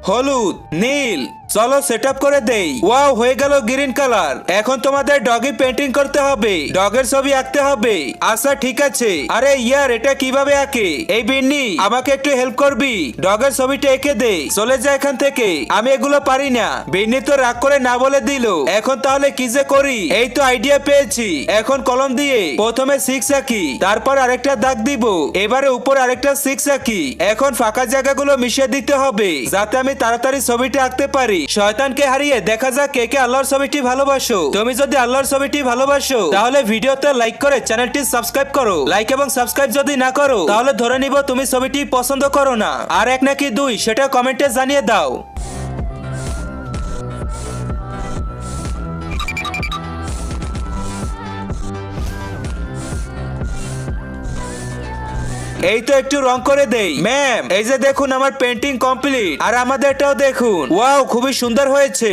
হলুদ, নীল। চলো set up করে দেই। ওয়াও, হয়ে গেল গ্রিন কালার। এখন তোমাদের ডগি পেন্টিং করতে হবে, ডগের ছবি আঁকতে হবে। আচ্ছা ঠিক আছে। আরে ইয়ার, এটা কিভাবে আঁকে? এই বিন্নি, আমাকে একটু হেল্প করবি? ডগের ছবিটা এঁকে দে। চলে যা এখান থেকে, আমি এগুলো পারি না। বিন্নি তো রাগ করে না বলে দিল। এখন তাহলে কি যে করি? এই তো আইডিয়া পেয়েছি। এখন কলম দিয়ে প্রথমে 6 আঁকি, তারপর আরেকটা দাগ দিব, এবারে উপর আরেকটা 6 আঁকি। এখন ফাঁকা জায়গাগুলো মিশিয়ে দিতে হবে যাতে আমি তাড়াতাড়ি ছবিটা আঁকতে পারি। শয়তানকে হারিয়ে দেখা যাক কে কে আল্লাহর ছবিটি ভালোবাসো। তুমি যদি আল্লাহর ছবিটি ভালোবাসো তাহলে ভিডিওতে লাইক করে চ্যানেলটি সাবস্ক্রাইব করো। লাইক এবং সাবস্ক্রাইব যদি না করো তাহলে ধরে নিব তুমি ছবিটি পছন্দ করো না। আর 1 নাকি 2 সেটা কমেন্টে জানিয়ে দাও। এই তো একটু রং করে দেই। ম্যাম, এই যে দেখুন আমার পেন্টিং কমপ্লিট। আর আমাদেরটাও দেখুন। ওয়াও, খুবই সুন্দর হয়েছে।